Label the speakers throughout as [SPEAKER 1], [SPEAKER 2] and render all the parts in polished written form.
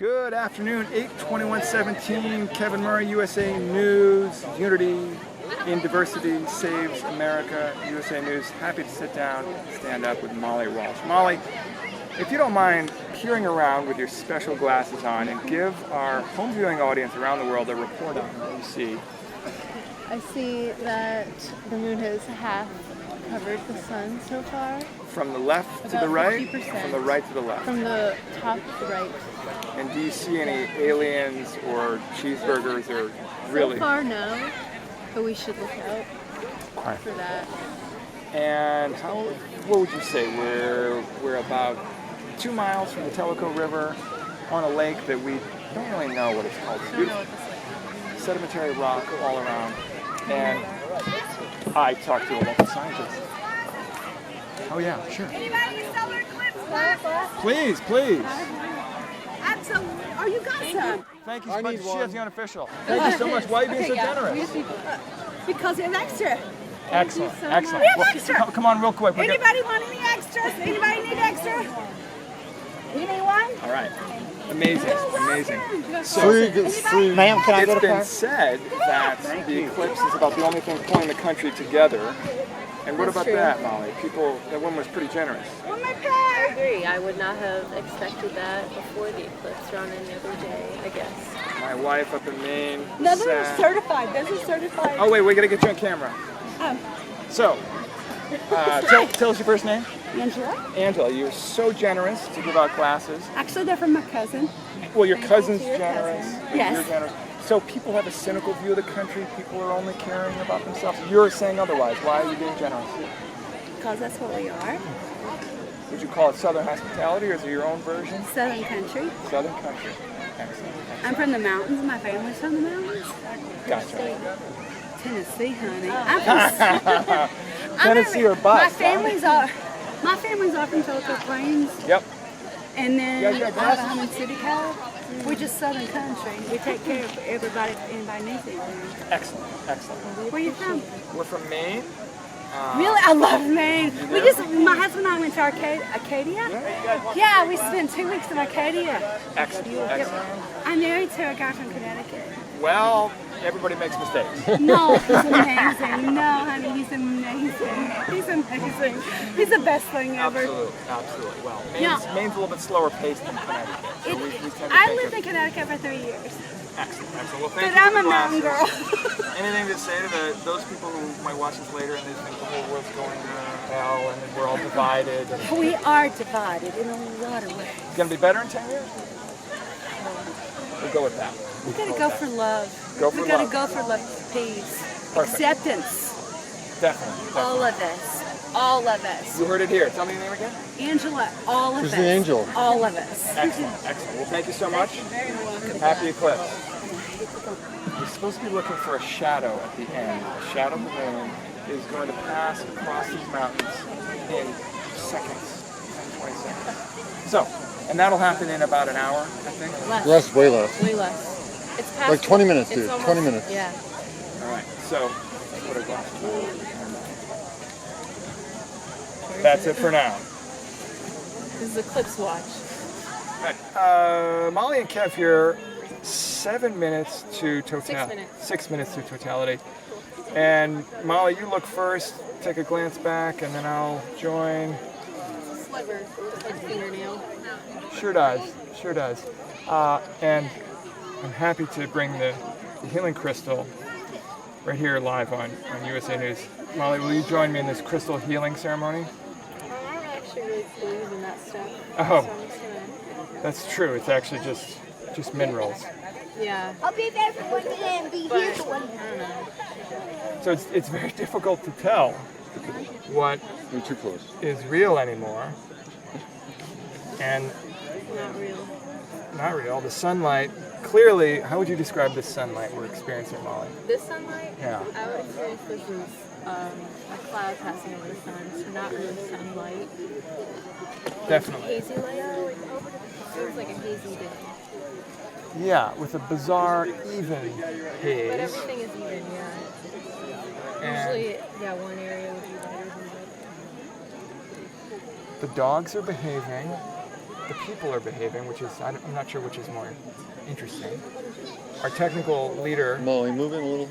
[SPEAKER 1] Good afternoon, 8/21/17, Kevin Murray, USA News, Unity in Diversity Saves America, USA News. Happy to sit down, stand up with Molly Walsh. Molly, if you don't mind peering around with your special glasses on and give our home viewing audience around the world a report on what you see.
[SPEAKER 2] I see that the moon has half covered the sun so far.
[SPEAKER 1] From the left to the right? From the right to the left?
[SPEAKER 2] From the top to the right.
[SPEAKER 1] And do you see any aliens or cheeseburgers or really?
[SPEAKER 2] So far, no. But we should look out for that.
[SPEAKER 1] And what would you say? We're about 2 miles from the Tellico River on a lake that we don't really know what it's called. It's
[SPEAKER 2] Don't know what this is.
[SPEAKER 1] Sedimentary rock all around. And I talked to a local scientist. Oh yeah, sure.
[SPEAKER 3] Anybody sell their Eclipse glasses?
[SPEAKER 1] Please, please.
[SPEAKER 3] Absolutely. Oh, you got some.
[SPEAKER 1] Thank you so much. She is the unofficial. Thank you so much. Why are you being so generous?
[SPEAKER 3] Because it's extra.
[SPEAKER 1] Excellent,
[SPEAKER 2] so
[SPEAKER 1] excellent.
[SPEAKER 3] We have
[SPEAKER 1] Well,
[SPEAKER 3] extra.
[SPEAKER 1] come on real quick.
[SPEAKER 3] Anybody want any extras? Anybody need extra? You need one?
[SPEAKER 1] All right. Amazing, amazing. So,
[SPEAKER 4] Free. Ma'am, can I go
[SPEAKER 1] it's
[SPEAKER 4] to
[SPEAKER 1] been
[SPEAKER 4] park?
[SPEAKER 1] said that the eclipse is about the only thing pulling the country together. And what about that, Molly? That woman was pretty generous.
[SPEAKER 3] Want my
[SPEAKER 2] I
[SPEAKER 3] pair?
[SPEAKER 2] agree. I would not have expected that before the eclipse or on any other day, I guess.
[SPEAKER 1] My wife up in Maine.
[SPEAKER 3] No, those are
[SPEAKER 1] sad.
[SPEAKER 3] certified. Those are certified.
[SPEAKER 1] Oh wait, we gotta get you on camera.
[SPEAKER 3] Oh.
[SPEAKER 1] So, tell us your first name.
[SPEAKER 3] Angela?
[SPEAKER 1] Angela, you're so generous to give out glasses.
[SPEAKER 3] Actually, they're from my cousin.
[SPEAKER 1] Well, your cousin's
[SPEAKER 3] to your
[SPEAKER 1] generous.
[SPEAKER 3] cousin.
[SPEAKER 1] and
[SPEAKER 3] Yes.
[SPEAKER 1] You're generous. So people have a cynical view of the country. People are only caring about themselves. You're saying otherwise. Why are you being generous?
[SPEAKER 3] Because that's what we are.
[SPEAKER 1] Would you call it Southern hospitality, or is it your own version?
[SPEAKER 3] Southern country.
[SPEAKER 1] Southern country. Excellent.
[SPEAKER 3] I'm from the mountains. My family's from the mountains.
[SPEAKER 1] Gotcha.
[SPEAKER 3] Tennessee, honey. I'm from
[SPEAKER 1] Tennessee or bust?
[SPEAKER 3] My family's all from Tellico Plains.
[SPEAKER 1] Yep.
[SPEAKER 3] And then
[SPEAKER 1] You guys got
[SPEAKER 3] I have a
[SPEAKER 1] glasses?
[SPEAKER 3] home in City Cal. We're just Southern country. We take care of everybody if anybody needs anything.
[SPEAKER 1] Excellent. Excellent.
[SPEAKER 3] Where you from?
[SPEAKER 1] We're from Maine.
[SPEAKER 3] Really? I love Maine. My husband and I went to Acadia. Yeah, we spent 2 weeks in Acadia.
[SPEAKER 1] Excellent. Excellent.
[SPEAKER 3] I'm married to a guy from Connecticut.
[SPEAKER 1] Well, everybody makes mistakes.
[SPEAKER 3] No, he's amazing. No, honey, he's amazing. He's amazing. He's the best thing ever.
[SPEAKER 1] Absolutely. Absolutely. Well,
[SPEAKER 3] Yeah.
[SPEAKER 1] Maine's a little bit slower paced than Connecticut. So we tend to
[SPEAKER 3] I
[SPEAKER 1] think
[SPEAKER 3] lived
[SPEAKER 1] of-
[SPEAKER 3] in Connecticut for 3 years.
[SPEAKER 1] Excellent. Excellent. Well, thank
[SPEAKER 3] But
[SPEAKER 1] you for
[SPEAKER 3] I'm
[SPEAKER 1] the
[SPEAKER 3] a mountain
[SPEAKER 1] glasses.
[SPEAKER 3] girl.
[SPEAKER 1] Anything to say to those people who might watch this later and they think the whole world's going to hell and we're all divided? And it's
[SPEAKER 3] We are divided in a lot of ways.
[SPEAKER 1] going to be better in 10 years? We'll go with that.
[SPEAKER 3] We gotta go for love.
[SPEAKER 1] Go for
[SPEAKER 3] we gotta
[SPEAKER 1] love.
[SPEAKER 3] go for love, peace,
[SPEAKER 1] Perfect.
[SPEAKER 3] acceptance.
[SPEAKER 1] Definitely.
[SPEAKER 3] All of us. All of us.
[SPEAKER 1] You heard it here. Tell me your name again.
[SPEAKER 3] Angela, all of
[SPEAKER 4] Who's
[SPEAKER 3] us.
[SPEAKER 4] the angel?
[SPEAKER 3] All of us.
[SPEAKER 1] Excellent. Excellent. Well, thank you so much. Happy eclipse. You're supposed to be looking for a shadow at the end. A shadow of the moon is going to pass across these mountains in seconds, 20 seconds. So, and that'll happen in about an hour, I think.
[SPEAKER 4] Less, way less.
[SPEAKER 2] Way less. It's past
[SPEAKER 4] Like 20 minutes,
[SPEAKER 2] it's
[SPEAKER 4] dude.
[SPEAKER 2] almost-
[SPEAKER 4] 20 minutes.
[SPEAKER 2] Yeah.
[SPEAKER 1] All right. So, let's put our glasses on. That's it for now.
[SPEAKER 2] This is Eclipse Watch.
[SPEAKER 1] Right. Molly and Kev here. 7 minutes to totality.
[SPEAKER 2] 6 minutes.
[SPEAKER 1] 6 minutes to totality. And Molly, you look first. Take a glance back, and then I'll join.
[SPEAKER 2] Sliver, just like fingernail.
[SPEAKER 1] Sure does. Sure does. And I'm happy to bring the healing crystal right here live on USA News. Molly, will you join me in this crystal healing ceremony?
[SPEAKER 2] I don't actually really believe in that stuff.
[SPEAKER 1] Oh.
[SPEAKER 2] So I'm just gonna,
[SPEAKER 1] That's true. It's actually just minerals.
[SPEAKER 2] yeah.
[SPEAKER 3] I'll be there for one day and be
[SPEAKER 2] But,
[SPEAKER 3] here for one day.
[SPEAKER 2] I don't know.
[SPEAKER 1] So it's very difficult to tell what
[SPEAKER 4] You're too close.
[SPEAKER 1] is real anymore and
[SPEAKER 2] Not real.
[SPEAKER 1] not real. The sunlight, clearly, how would you describe this sunlight we're experiencing, Molly?
[SPEAKER 2] This sunlight,
[SPEAKER 1] Yeah.
[SPEAKER 2] I would experience this as a cloud passing over the sun, so not really sunlight.
[SPEAKER 1] Definitely.
[SPEAKER 2] Hazy light. It feels like a hazy day.
[SPEAKER 1] Yeah, with a bizarre, even
[SPEAKER 2] But
[SPEAKER 1] haze.
[SPEAKER 2] everything is even, yeah.
[SPEAKER 1] And
[SPEAKER 2] Usually, yeah, one area would be lighter than the other.
[SPEAKER 1] the dogs are behaving. the people are behaving, which is, I'm not sure which is more interesting. Our technical leader,
[SPEAKER 4] Molly, move in a little.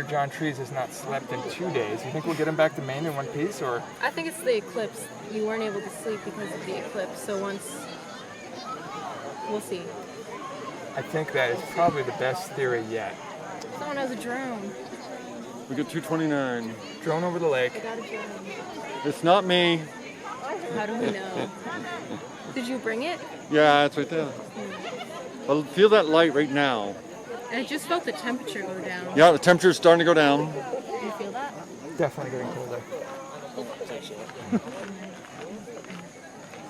[SPEAKER 1] John Trees, has not slept in 2 days. You think we'll get him back to Maine in one piece, or?
[SPEAKER 5] I think it's the eclipse. You weren't able to sleep because of the eclipse, so we'll see.
[SPEAKER 1] I think that is probably the best theory yet.
[SPEAKER 5] Someone has a drone.
[SPEAKER 4] We got 229.
[SPEAKER 1] Drone over the lake.
[SPEAKER 5] I got a drone.
[SPEAKER 4] It's not me.
[SPEAKER 5] How do we know? Did you bring it?
[SPEAKER 4] Yeah, it's right there. But feel that light right now.
[SPEAKER 5] I just felt the temperature go down.
[SPEAKER 4] Yeah, the temperature's starting to go down.
[SPEAKER 5] Do you feel that?
[SPEAKER 1] Definitely getting colder.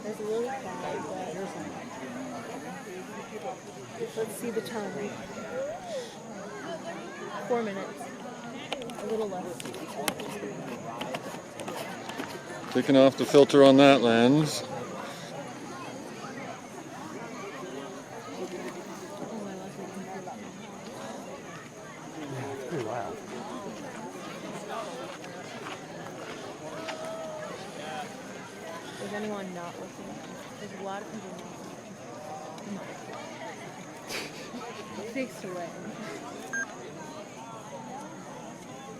[SPEAKER 5] There's a little cloud, but let's see the time. 4 minutes. A little less.
[SPEAKER 4] Taking off the filter on that lens.
[SPEAKER 1] Yeah, it's pretty wild.
[SPEAKER 5] Is anyone not looking? There's a lot of people not looking. It takes away.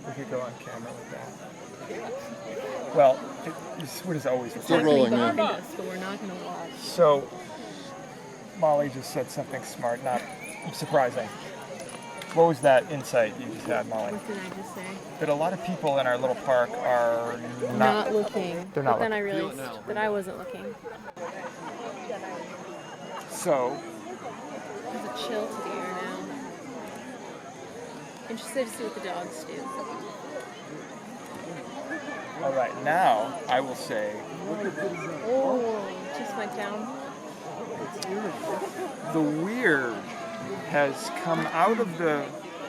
[SPEAKER 1] We could go on camera with that. Well, we're just always
[SPEAKER 4] Still rolling,
[SPEAKER 5] behind
[SPEAKER 4] yeah.
[SPEAKER 5] us, but we're not going to watch.
[SPEAKER 1] So, Molly just said something smart, not surprising. What was that insight you just had, Molly?
[SPEAKER 5] What did I just say?
[SPEAKER 1] That a lot of people in our little park are
[SPEAKER 5] Not looking.
[SPEAKER 1] They're not
[SPEAKER 5] But then I
[SPEAKER 1] looking.
[SPEAKER 5] realized that I wasn't looking.
[SPEAKER 1] So,
[SPEAKER 5] There's a chill to the air now. Interested to see what the dogs do.
[SPEAKER 1] all right, now I will say
[SPEAKER 5] Oh, just went down.
[SPEAKER 1] the weird has come out of the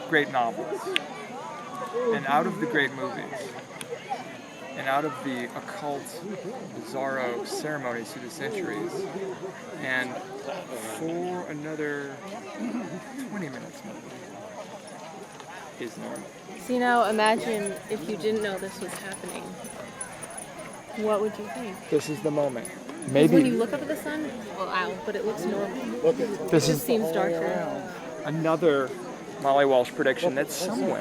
[SPEAKER 1] great novels and out of the great movies and out of the occult, bizarro ceremonies through the centuries. And for another 20 minutes maybe is normal.
[SPEAKER 5] See, now imagine if you didn't know this was happening. What would you think?
[SPEAKER 1] This is the moment.
[SPEAKER 5] 'Cause
[SPEAKER 1] Maybe
[SPEAKER 5] when you look up at the sun, well, ow, but it looks normal.
[SPEAKER 1] this
[SPEAKER 5] It
[SPEAKER 1] is
[SPEAKER 5] just seems darker.
[SPEAKER 1] another Molly Walsh prediction that somewhere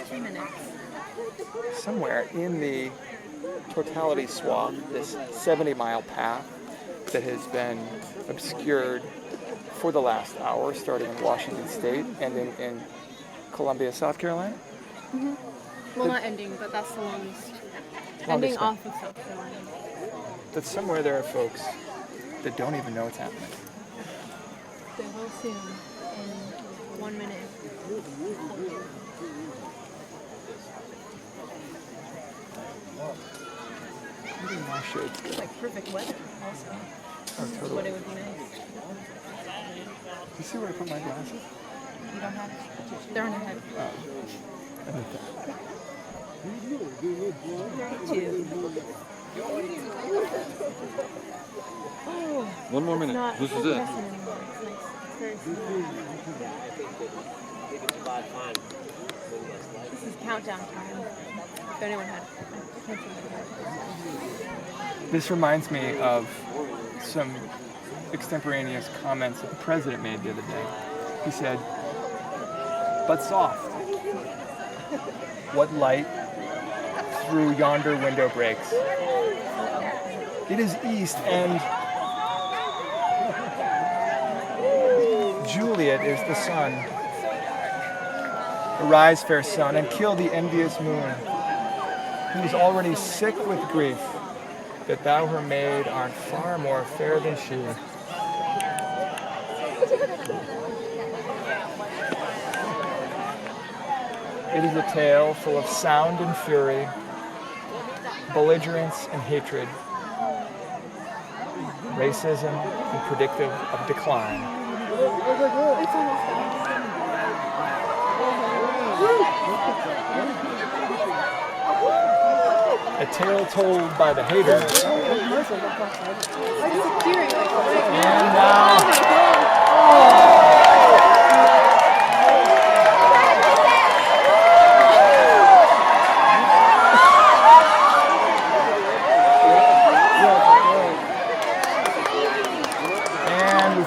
[SPEAKER 5] 2 minutes.
[SPEAKER 1] in the totality swath, this 70-mile path that has been obscured for the last hour, starting in Washington State, ending in Columbia, South Carolina.
[SPEAKER 5] Well, not ending, but that's the longest.
[SPEAKER 1] Longest
[SPEAKER 5] Ending
[SPEAKER 1] one.
[SPEAKER 5] off of South Carolina.
[SPEAKER 1] That somewhere there are folks that don't even know what's happening.
[SPEAKER 5] They will soon, in 1 minute.
[SPEAKER 1] Maybe my shades good.
[SPEAKER 5] It's like perfect weather, also.
[SPEAKER 1] Oh,
[SPEAKER 5] But
[SPEAKER 1] totally.
[SPEAKER 5] it would be nice.
[SPEAKER 1] You see where I put my glasses?
[SPEAKER 5] You don't have it. They're on your head.
[SPEAKER 1] I need that.
[SPEAKER 5] 32.
[SPEAKER 4] One more minute.
[SPEAKER 5] Not
[SPEAKER 4] This is it.
[SPEAKER 5] depressing anymore. It's nice. It's very smooth. This is countdown time. If anyone had attention to that.
[SPEAKER 1] This reminds me of some extemporaneous comments that the president made the other day. He said, "But soft. What light through yonder window breaks? It is east, and Juliet is the sun. Arise, fair sun, and kill the envious moon, who is already sick with grief, that thou her maid art far more fair than she." It is a tale full of sound and fury, belligerence and hatred, racism and predictive of decline. A tale told by the haters. And now,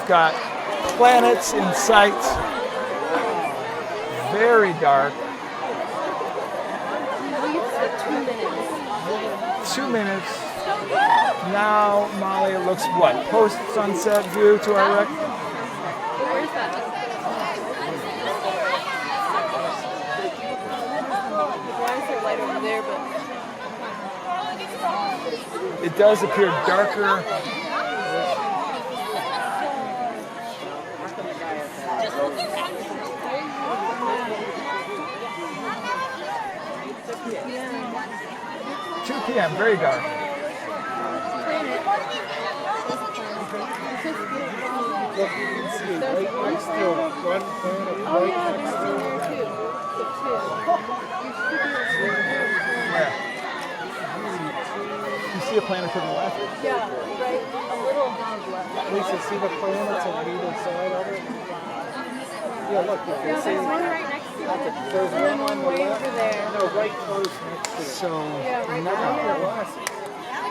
[SPEAKER 1] got planets in sight. Very dark. 2 minutes. Now, Molly, it looks what? Post-sunset view to our right?
[SPEAKER 5] Where's that? Why is there light over there? But
[SPEAKER 1] It does appear darker. 2 p.m., very dark. Where? You see a planet to the left?
[SPEAKER 5] yeah, right, a little left.
[SPEAKER 6] Lisa, see the planets on either side of it? Yeah, look. You can
[SPEAKER 5] Yeah,
[SPEAKER 6] see
[SPEAKER 5] there's one right next to it.
[SPEAKER 6] there's
[SPEAKER 5] And then
[SPEAKER 6] one on
[SPEAKER 5] one
[SPEAKER 6] the
[SPEAKER 5] way
[SPEAKER 6] left.
[SPEAKER 5] over there.
[SPEAKER 6] No, right close next to it.
[SPEAKER 1] So
[SPEAKER 5] Yeah, right
[SPEAKER 1] now
[SPEAKER 6] Glasses.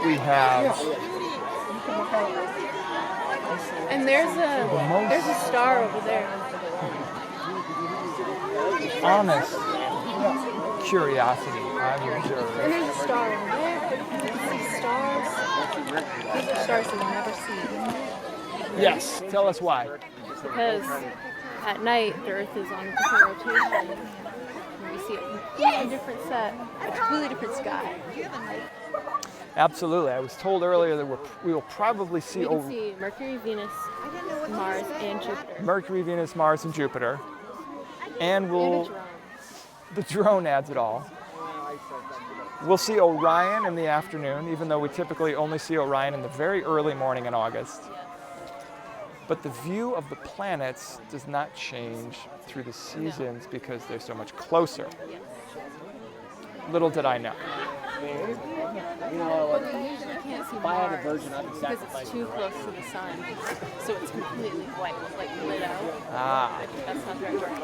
[SPEAKER 1] we have
[SPEAKER 5] And there's a star over there.
[SPEAKER 1] honest curiosity. I've
[SPEAKER 5] And
[SPEAKER 1] observed.
[SPEAKER 5] there's a star over there. You can see stars. These are stars that you never see.
[SPEAKER 1] Yes, tell us why.
[SPEAKER 5] Because at night the Earth is on a different rotation. And we see a completely different set, a completely different sky.
[SPEAKER 1] Absolutely. I was told earlier that we will probably see
[SPEAKER 5] We can see Mercury, Venus, Mars, and Jupiter.
[SPEAKER 1] Mercury, Venus, Mars, and Jupiter. And
[SPEAKER 5] And a
[SPEAKER 1] we'll
[SPEAKER 5] drone.
[SPEAKER 1] the drone adds it all. We'll see Orion in the afternoon, even though we typically only see Orion in the very early morning in August. But the view of the planets does not change through the seasons because they're so much closer. Little did I know.
[SPEAKER 5] But we usually can't see Mars because it's too close to the sun. So it's completely white, like lit out.
[SPEAKER 1] Ah,
[SPEAKER 5] That's not very bright.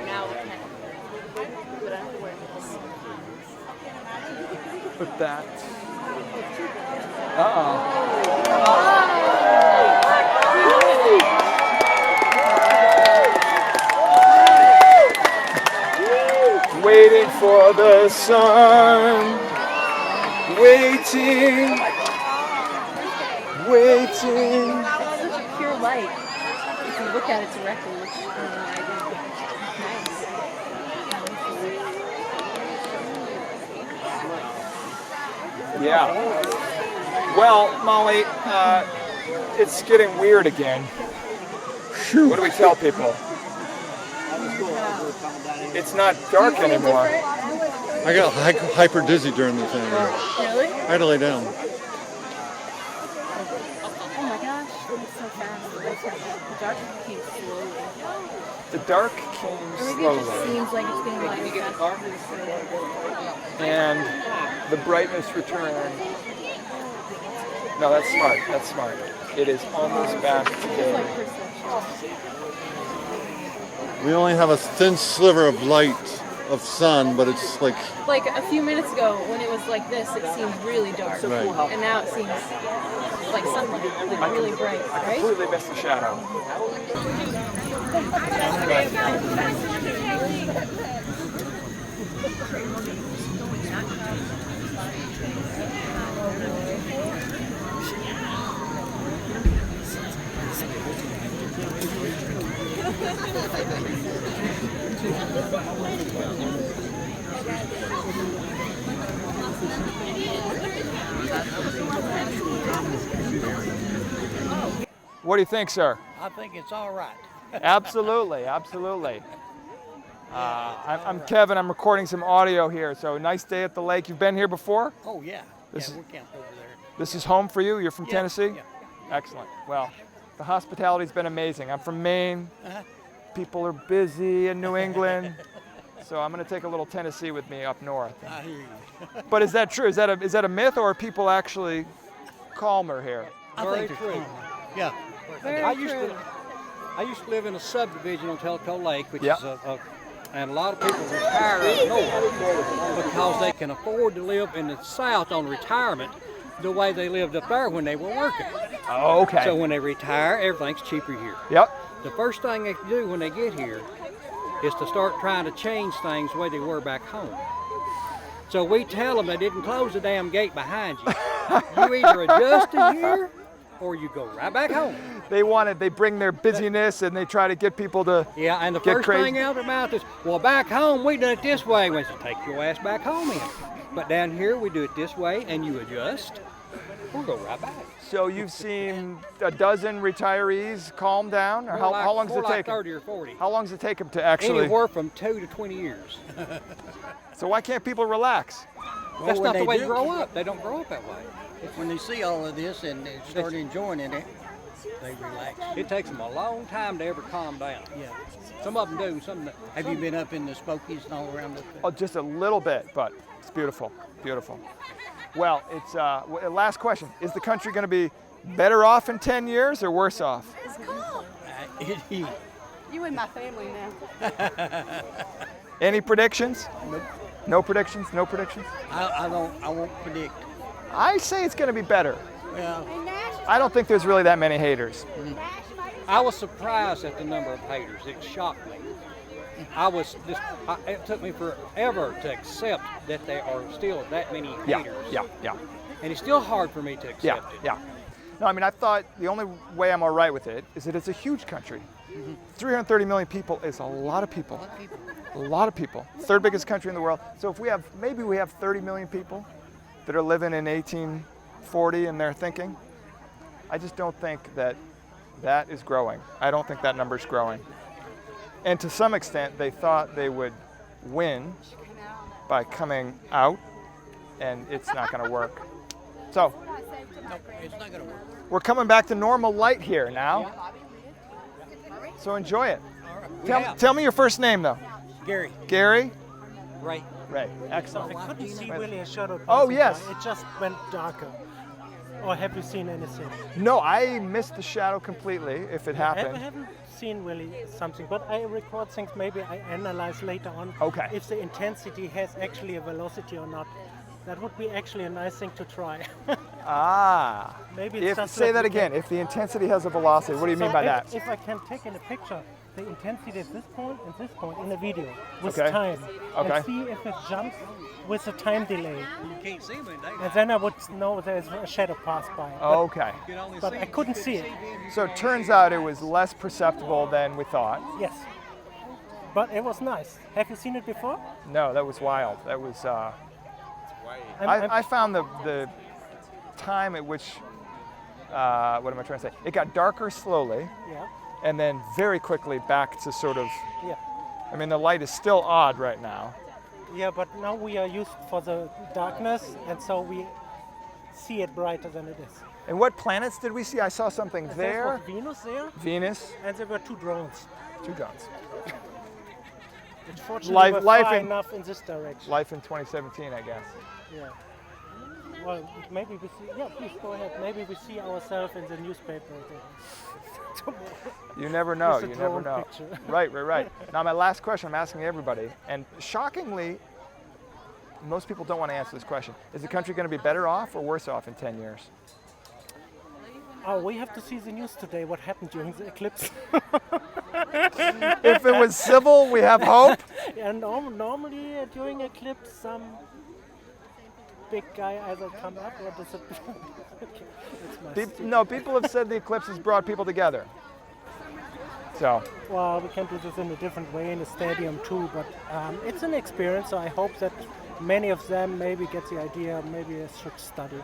[SPEAKER 5] Now we can. But I have to wear this.
[SPEAKER 1] but that. Uh-oh. Waiting for the sun. Waiting. Waiting.
[SPEAKER 5] Such a pure light. If you look at it directly, which I do. Nice.
[SPEAKER 1] Yeah. Well, Molly, it's getting weird again. What do we tell people? It's not dark anymore.
[SPEAKER 4] I got hyper dizzy during the thing.
[SPEAKER 5] Really?
[SPEAKER 4] I had to lay down.
[SPEAKER 5] Oh my gosh, it's so fast. The dark came slowly.
[SPEAKER 1] The dark came
[SPEAKER 5] Or maybe it just
[SPEAKER 1] slowly,
[SPEAKER 5] seems like it's getting lighter faster.
[SPEAKER 1] and the brightness returned. No, that's smart. That's smart. It is almost back to
[SPEAKER 5] It's like
[SPEAKER 1] day.
[SPEAKER 5] perception.
[SPEAKER 4] We only have a thin sliver of light of sun, but it's like
[SPEAKER 5] Like a few minutes ago, when it was like this, it seemed really dark.
[SPEAKER 4] Right.
[SPEAKER 5] And now it seems like sunlight, like really bright, right?
[SPEAKER 1] Completely missed the shadow. What do you think, sir?
[SPEAKER 6] I think it's all right.
[SPEAKER 1] Absolutely, absolutely. I'm Kevin. I'm recording some audio here. So nice day at the lake. You've been here before?
[SPEAKER 6] Oh, yeah.
[SPEAKER 1] This is-
[SPEAKER 6] We're camped over there.
[SPEAKER 1] This is home for you? You're from
[SPEAKER 6] Yeah,
[SPEAKER 1] Tennessee?
[SPEAKER 6] yeah.
[SPEAKER 1] Excellent. Well, the hospitality's been amazing. I'm from Maine.
[SPEAKER 6] Uh-huh.
[SPEAKER 1] People are busy in New England. So I'm going to take a little Tennessee with me up north.
[SPEAKER 6] I hear you.
[SPEAKER 1] But is that true? Is that a myth, or are people actually calmer here?
[SPEAKER 6] I think it's true. Yeah. I used to live in a subdivision on Telco Lake, which
[SPEAKER 1] Yeah.
[SPEAKER 6] is and a lot of people retire up north because they can afford to live in the South on retirement the way they lived up there when they were working.
[SPEAKER 1] Oh, okay.
[SPEAKER 6] So when they retire, everything's cheaper here.
[SPEAKER 1] Yep.
[SPEAKER 6] The first thing they do when they get here is to start trying to change things the way they were back home. So we tell them they didn't close the damn gate behind you. You either adjust to here or you go right back home.
[SPEAKER 1] They bring their busyness and they try to get people to
[SPEAKER 6] Yeah, and the
[SPEAKER 1] get
[SPEAKER 6] first
[SPEAKER 1] crazy.
[SPEAKER 6] thing out of their mouth is, well, back home we done it this way. We said, take your ass back home in. But down here we do it this way and you adjust, we'll go right back.
[SPEAKER 1] So you've seen a dozen retirees calm down? Or
[SPEAKER 6] More
[SPEAKER 1] how
[SPEAKER 6] like-
[SPEAKER 1] long does
[SPEAKER 6] more
[SPEAKER 1] it
[SPEAKER 6] like
[SPEAKER 1] take 'em?
[SPEAKER 6] 30 or 40.
[SPEAKER 1] How long does it take them to actually?
[SPEAKER 6] Anywhere from 2 to 20 years.
[SPEAKER 1] So why can't people relax?
[SPEAKER 6] That's
[SPEAKER 7] when
[SPEAKER 6] not the
[SPEAKER 7] they
[SPEAKER 6] way
[SPEAKER 7] do-
[SPEAKER 6] they grow up. They don't grow up that way.
[SPEAKER 7] When they see all of this and they start enjoying it, they relax.
[SPEAKER 6] It takes them a long time to ever calm down.
[SPEAKER 7] Yeah.
[SPEAKER 6] Some of them do, some don't.
[SPEAKER 7] Have you been up in the Smokies and all around up there?
[SPEAKER 1] Oh, just a little bit, but it's beautiful, beautiful. Well, it's last question. Is the country going to be better off in 10 years or worse off?
[SPEAKER 3] You and my family now.
[SPEAKER 1] Any predictions?
[SPEAKER 7] Nope.
[SPEAKER 1] No predictions? No predictions?
[SPEAKER 7] I won't predict.
[SPEAKER 1] I say it's going to be better.
[SPEAKER 7] Well,
[SPEAKER 1] I don't think there's really that many haters.
[SPEAKER 6] I was surprised at the number of haters. It shocked me. It took me forever to accept that there are still that many haters.
[SPEAKER 1] Yeah.
[SPEAKER 6] And it's still hard for me to accept it.
[SPEAKER 1] Yeah. No, I mean, I thought the only way I'm all right with it is that it's a huge country. 330 million people is a lot of people. A lot of people. Third biggest country in the world. So if maybe we have 30 million people that are living in 1840 and they're thinking, I just don't think that is growing. I don't think that number's growing. And to some extent, they thought they would win by coming out, and it's not going to work. So
[SPEAKER 7] it's not going to work.
[SPEAKER 1] we're coming back to normal light here now. So enjoy it. Tell me your first name, though.
[SPEAKER 7] Gary.
[SPEAKER 1] Gary?
[SPEAKER 6] Right.
[SPEAKER 1] Ray. Excellent.
[SPEAKER 8] I couldn't see really a shadow.
[SPEAKER 1] Oh,
[SPEAKER 8] passing
[SPEAKER 1] yes.
[SPEAKER 8] by. It just went darker. Or have you seen anything?
[SPEAKER 1] No, I missed the shadow completely, if it
[SPEAKER 8] I
[SPEAKER 1] happened.
[SPEAKER 8] haven't seen really something, but I record things maybe I analyze later on.
[SPEAKER 1] Okay.
[SPEAKER 8] If the intensity has actually a velocity or not. That would be actually a nice thing to try.
[SPEAKER 1] Ah.
[SPEAKER 8] Maybe it's just
[SPEAKER 1] Say
[SPEAKER 8] like
[SPEAKER 1] that
[SPEAKER 8] we
[SPEAKER 1] again.
[SPEAKER 8] can-
[SPEAKER 1] If the intensity has a velocity, what do you mean by that?
[SPEAKER 8] If I can take in a picture the intensity at this point and this point in a video with
[SPEAKER 1] Okay.
[SPEAKER 8] time
[SPEAKER 1] Okay.
[SPEAKER 8] and see if it jumps with a time delay,
[SPEAKER 6] You can't see them in daylight.
[SPEAKER 8] and then I would know there's a shadow pass by.
[SPEAKER 1] Okay.
[SPEAKER 8] But I couldn't see it.
[SPEAKER 1] So it turns out it was less perceptible than we thought.
[SPEAKER 8] Yes. But it was nice. Have you seen it before?
[SPEAKER 1] No, that was wild. That was.
[SPEAKER 8] I'm-
[SPEAKER 1] I found the time at which. What am I trying to say? It got darker slowly,
[SPEAKER 8] Yeah.
[SPEAKER 1] and then very quickly back to sort of.
[SPEAKER 8] Yeah.
[SPEAKER 1] I mean, the light is still odd right now.
[SPEAKER 8] Yeah, but now we are used for the darkness, and so we see it brighter than it is.
[SPEAKER 1] And what planets did we see? I saw something
[SPEAKER 8] There
[SPEAKER 1] there.
[SPEAKER 8] was Venus there,
[SPEAKER 1] Venus.
[SPEAKER 8] and there were two drones.
[SPEAKER 1] Two drones.
[SPEAKER 8] Which fortunately
[SPEAKER 1] Life-
[SPEAKER 8] were
[SPEAKER 1] life
[SPEAKER 8] far
[SPEAKER 1] in-
[SPEAKER 8] enough in this direction.
[SPEAKER 1] Life in 2017, I guess.
[SPEAKER 8] Yeah. Well, maybe we see. Yeah, please go ahead. Maybe we see ourselves in the newspaper tomorrow.
[SPEAKER 1] You never know.
[SPEAKER 8] With a
[SPEAKER 1] You never
[SPEAKER 8] drone
[SPEAKER 1] know.
[SPEAKER 8] picture.
[SPEAKER 1] Right. Now, my last question I'm asking everybody, and shockingly, most people don't want to answer this question. Is the country going to be better off or worse off in 10 years?
[SPEAKER 8] Oh, we have to see the news today. What happened during the eclipse?
[SPEAKER 1] If it was civil, we have hope.
[SPEAKER 8] And normally during eclipse, some big guy either come up or disappear. It's my stupid-
[SPEAKER 1] No, people have said the eclipse has brought people together. So,
[SPEAKER 8] Well, we can do this in a different way in the stadium too, but it's an experience. So I hope that many of them maybe get the idea. Maybe I should study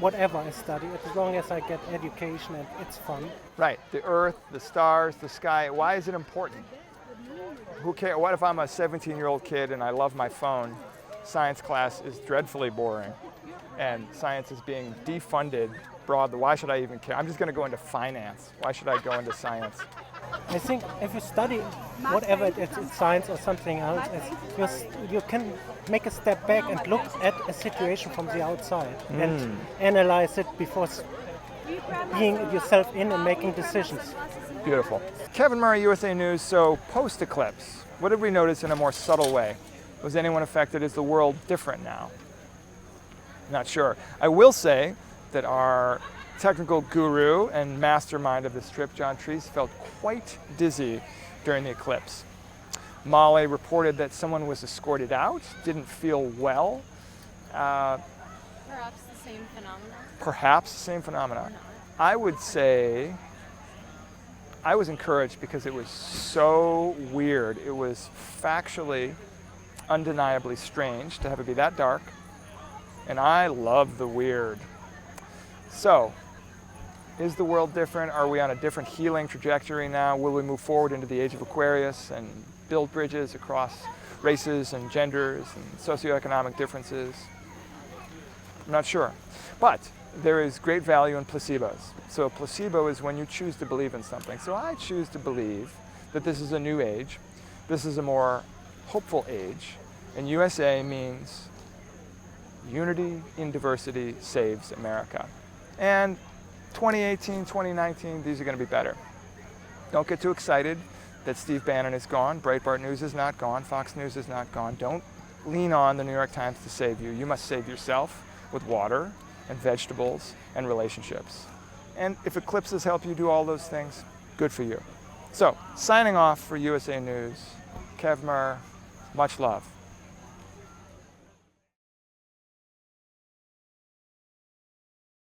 [SPEAKER 8] whatever I study, as long as I get education and it's fun.
[SPEAKER 1] right, the earth, the stars, the sky, why is it important? Who cares? What if I'm a 17-year-old kid and I love my phone? Science class is dreadfully boring, and science is being defunded broadly. Why should I even care? I'm just going to go into finance. Why should I go into science?
[SPEAKER 8] I think if you study whatever it's science or something else, you can make a step back and look at a situation from the outside and analyze it before being yourself in and making decisions.
[SPEAKER 1] Beautiful. Kevin Murray, USA News. So post-eclipse, what did we notice in a more subtle way? Was anyone affected? Is the world different now? Not sure. I will say that our technical guru and mastermind of this trip, John Treese, felt quite dizzy during the eclipse. Molly reported that someone was escorted out, didn't feel well.
[SPEAKER 5] Perhaps the same phenomenon.
[SPEAKER 1] Perhaps the same phenomena. I would say I was encouraged because it was so weird. It was factually, undeniably strange to have it be that dark. And I love the weird. So, is the world different? Are we on a different healing trajectory now? Will we move forward into the age of Aquarius and build bridges across races and genders and socioeconomic differences? I'm not sure. But there is great value in placebos. So a placebo is when you choose to believe in something. So I choose to believe that this is a new age. This is a more hopeful age. And USA means unity in diversity saves America. And 2018, 2019, these are going to be better. Don't get too excited that Steve Bannon is gone. Breitbart News is not gone. Fox News is not gone. Don't lean on the New York Times to save you. You must save yourself with water and vegetables and relationships. And if eclipses help you do all those things, good for you. So, signing off for USA News, Kev Murr, much love.